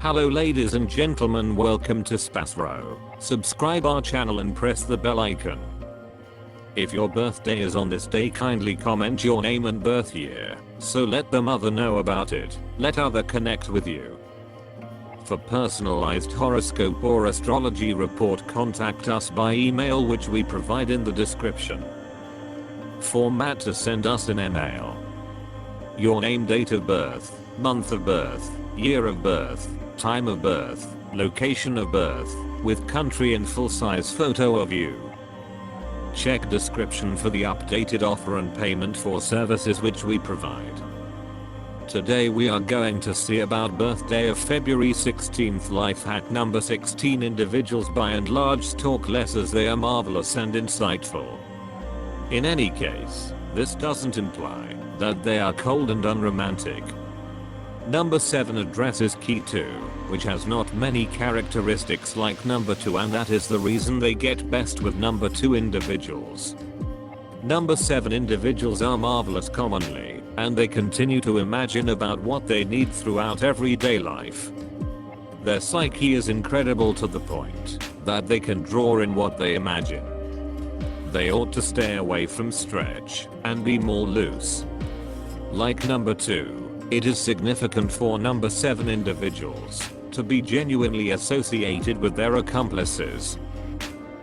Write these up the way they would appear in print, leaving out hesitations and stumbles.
Hello ladies and gentlemen, welcome to SPASRO. Subscribe our channel and press the bell icon. If your birthday is on this day, kindly comment your name and birth year, so let the mother know about it. Let other connect with you. For personalized horoscope or astrology report, contact us by email, which we provide in the description. Format to send us an email: your name, date of birth, month of birth, year of birth, time of birth, location of birth, with country and full-size photo of you. Check description for the updated offer and payment for services which we provide. Today we are going to see about birthday of February 16th. Life hack number 16. Individuals by and large talk less as they are marvelous and insightful. In any case, this doesn't imply that they are cold and unromantic. Number 7 addresses key 2, which has not many characteristics like number 2, and that is the reason they get best with number 2 individuals. Number 7 individuals are marvelous commonly, and they continue to imagine about what they need throughout everyday life. Their psyche is incredible to the point that they can draw in what they imagine. They ought to stay away from stretch and be more loose. Like number 2, it is significant for number 7 individuals to be genuinely associated with their accomplices.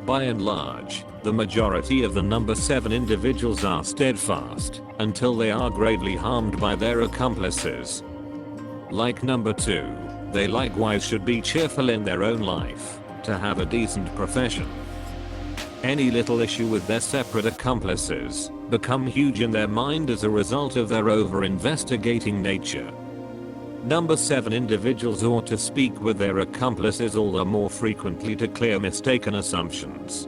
By and large, the majority of the number 7 individuals are steadfast until they are greatly harmed by their accomplices. Like number 2, they likewise should be cheerful in their own life to have a decent profession. Any little issue with their separate accomplices become huge in their mind as a result of their over-investigating nature. Number 7 individuals ought to speak with their accomplices all the more frequently to clear mistaken assumptions.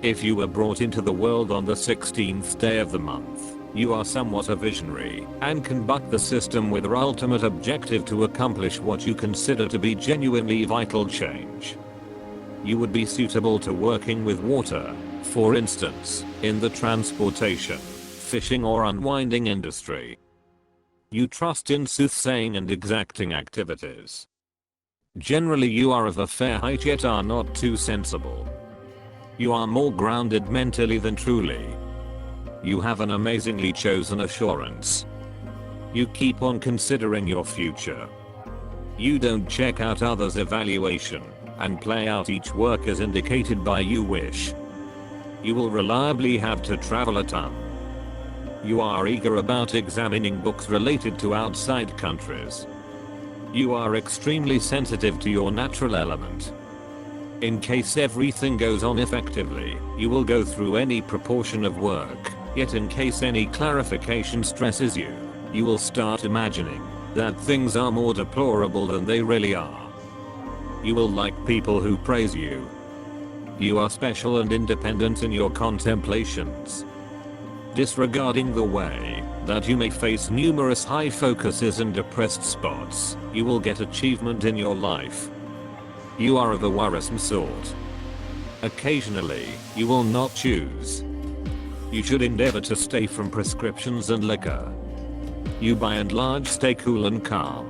If you were brought into the world on the 16th day of the month, you are somewhat a visionary and can buck the system with your ultimate objective to accomplish what you consider to be genuinely vital change. You would be suitable to working with water, for instance, in the transportation, fishing or unwinding industry. You trust in soothsaying and exacting activities. Generally you are of a fair height yet are not too sensible. You are more grounded mentally than truly. You have an amazingly chosen assurance. You keep on considering your future. You don't check out others' evaluation and play out each work as indicated by you wish. You will reliably have to travel a ton. You are eager about examining books related to outside countries. You are extremely sensitive to your natural element. In case everything goes on effectively, you will go through any proportion of work, yet in case any clarification stresses you, you will start imagining that things are more deplorable than they really are. You will like people who praise you. You are special and independent in your contemplations. Disregarding the way that you may face numerous high focuses and depressed spots, you will get achievement in your life. You are of a worrisome sort. Occasionally, you will not choose. You should endeavor to stay from prescriptions and liquor. You by and large stay cool and calm.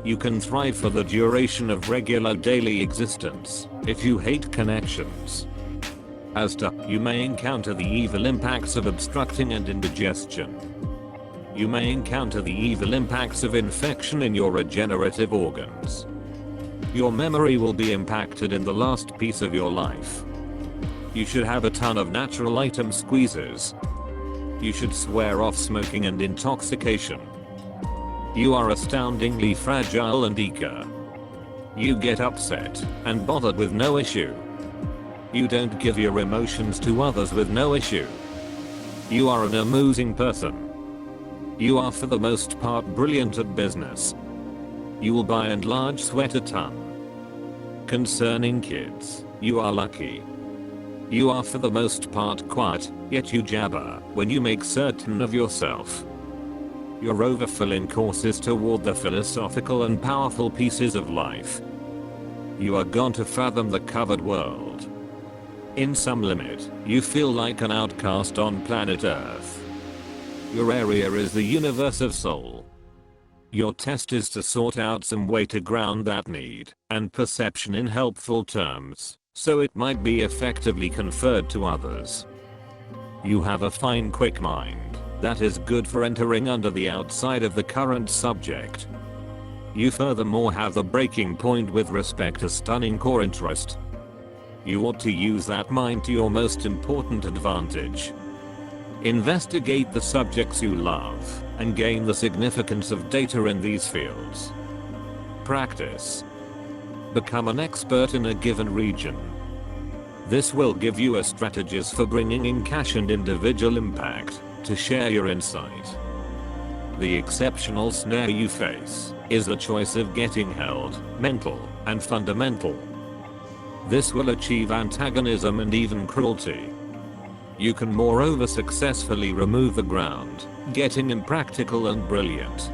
You can thrive for the duration of regular daily existence if you hate connections. As to, you may encounter the evil impacts of obstructing and indigestion. You may encounter the evil impacts of infection in your regenerative organs. Your memory will be impacted in the last piece of your life. You should have a ton of natural item squeezes. You should swear off smoking and intoxication. You are astoundingly fragile and eager. You get upset and bothered with no issue. You don't give your emotions to others with no issue. You are an amusing person. You are for the most part brilliant at business. You will by and large sweat a ton. Concerning kids, you are lucky. You are for the most part quiet, yet you jabber when you make certain of yourself. You're overfull in courses toward the philosophical and powerful pieces of life. You are gone to fathom the covered world. In some limit, you feel like an outcast on planet Earth. Your area is the universe of soul. Your test is to sort out some way to ground that need and perception in helpful terms, so it might be effectively conferred to others. You have a fine quick mind that is good for entering under the outside of the current subject. You furthermore have the breaking point with respect to stunning core interest. You ought to use that mind to your most important advantage. Investigate the subjects you love and gain the significance of data in these fields. Practice. Become an expert in a given region. This will give you a strategist for bringing in cash and individual impact to share your insight. The exceptional snare you face is the choice of getting held, mental, and fundamental. This will achieve antagonism and even cruelty. You can moreover successfully remove the ground, getting impractical and brilliant.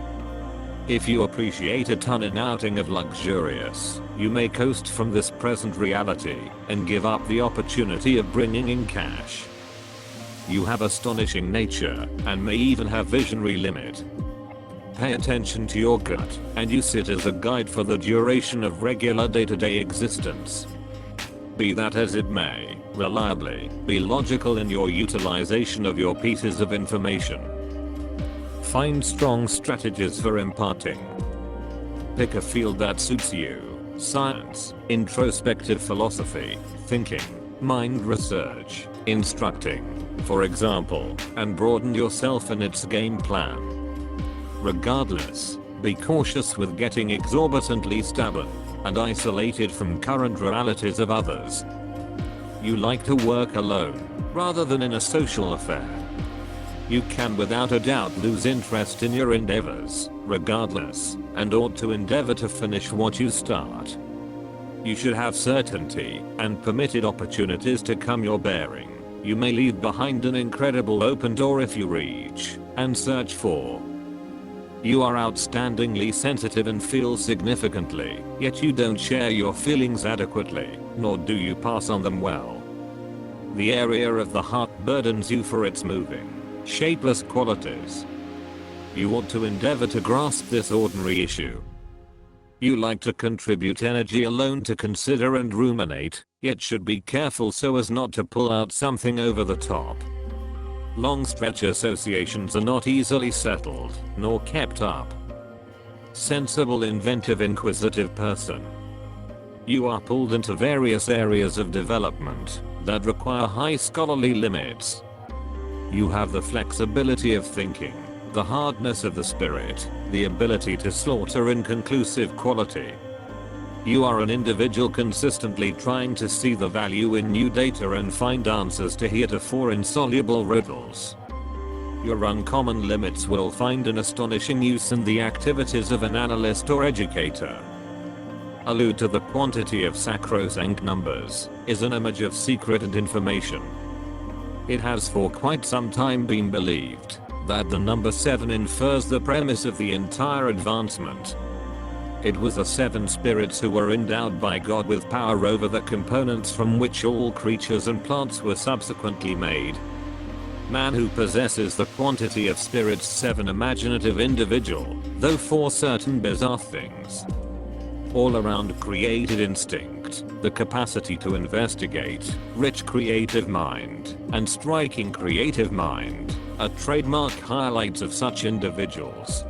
If you appreciate a ton outing of luxurious, you may coast from this present reality and give up the opportunity of bringing in cash. You have astonishing nature and may even have visionary limit. Pay attention to your gut, and you sit as a guide for the duration of regular day-to-day existence. Be that as it may, reliably, be logical in your utilization of your pieces of information. Find strong strategies for imparting. Pick a field that suits you: science, introspective philosophy, thinking, mind research, instructing, for example, and broaden yourself in its game plan. Regardless, be cautious with getting exorbitantly stubborn and isolated from current realities of others. You like to work alone, rather than in a social affair. You can without a doubt lose interest in your endeavors, regardless, and ought to endeavor to finish what you start. You should have certainty and permitted opportunities to come your bearing. You may leave behind an incredible open door if you reach and search for. You are outstandingly sensitive and feel significantly, yet you don't share your feelings adequately, nor do you pass on them well. The area of the heart burdens you for its moving, shapeless qualities. You ought to endeavor to grasp this ordinary issue. You like to contribute energy alone to consider and ruminate, yet should be careful so as not to pull out something over the top. Long stretch associations are not easily settled, nor kept up. Sensible, inventive, inquisitive person. You are pulled into various areas of development that require high scholarly limits. You have the flexibility of thinking, the hardness of the spirit, the ability to slaughter inconclusive quality. You are an individual consistently trying to see the value in new data and find answers to heretofore insoluble riddles. Your uncommon limits will find an astonishing use in the activities of an analyst or educator. Allude to the quantity of sacrosanct numbers is an image of secret and information. It has for quite some time been believed that the number 7 infers the premise of the entire advancement. It was the 7 spirits who were endowed by God with power over the components from which all creatures and plants were subsequently made. Man who possesses the quantity of spirits 7 imaginative individual, though for certain bizarre things. All around creative instinct, the capacity to investigate, rich creative mind, and striking creative mind, are trademark highlights of such individuals.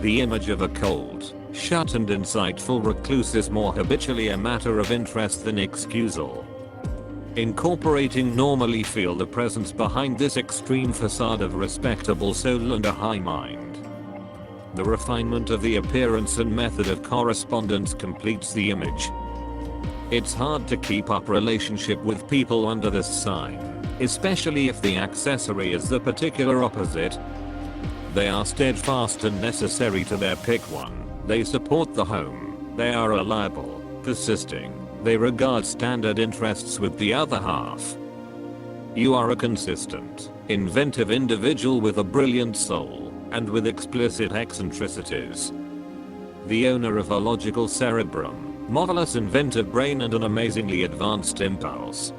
The image of a cold, shut and insightful recluse is more habitually a matter of interest than excusal. Incorporating normally feel the presence behind this extreme facade of respectable soul and a high mind. The refinement of the appearance and method of correspondence completes the image. It's hard to keep up relationship with people under this sign, especially if the accessory is the particular opposite. They are steadfast and necessary to their pick one. They support the home. They are reliable, persisting. They regard standard interests with the other half. You are a consistent, inventive individual with a brilliant soul, and with explicit eccentricities. The owner of a logical cerebrum, marvelous inventive brain and an amazingly advanced impulse.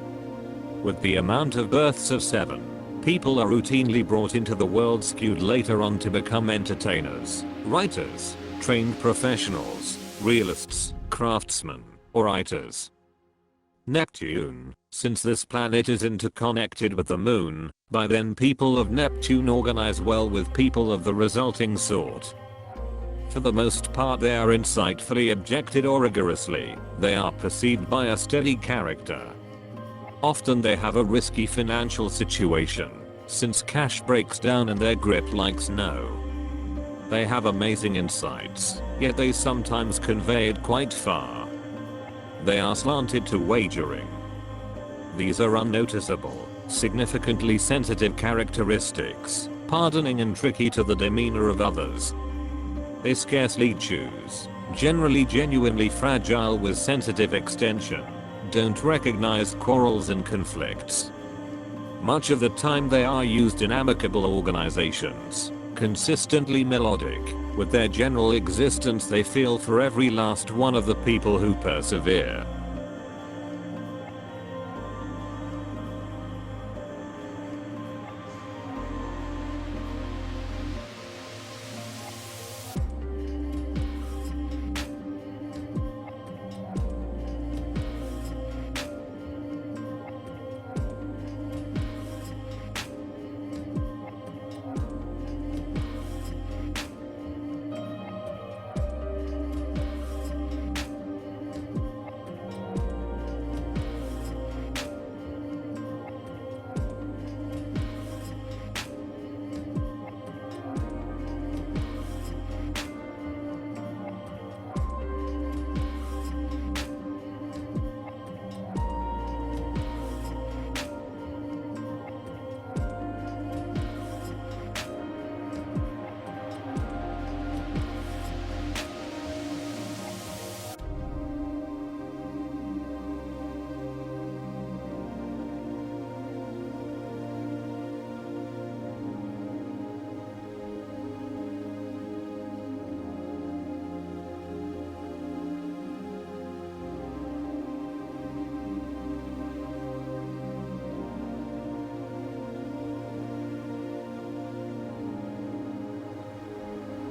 With the amount of births of 7, People are routinely brought into the world skewed later on to become entertainers, writers, trained professionals, realists, craftsmen, or writers. Neptune, since this planet is interconnected with the moon, by then people of Neptune organize well with people of the resulting sort. For the most part they are insightfully objected or rigorously, they are perceived by a steady character. Often they have a risky financial situation, since cash breaks down in their grip like snow. They have amazing insights, yet they sometimes convey it quite far. They are slanted to wagering. These are unnoticeable, significantly sensitive characteristics, pardoning and tricky to the demeanor of others. They scarcely choose, generally genuinely fragile with sensitive extension, don't recognize quarrels and conflicts. Much of the time they are used in amicable organizations, consistently melodic, with their general existence they feel for every last one of the people who persevere.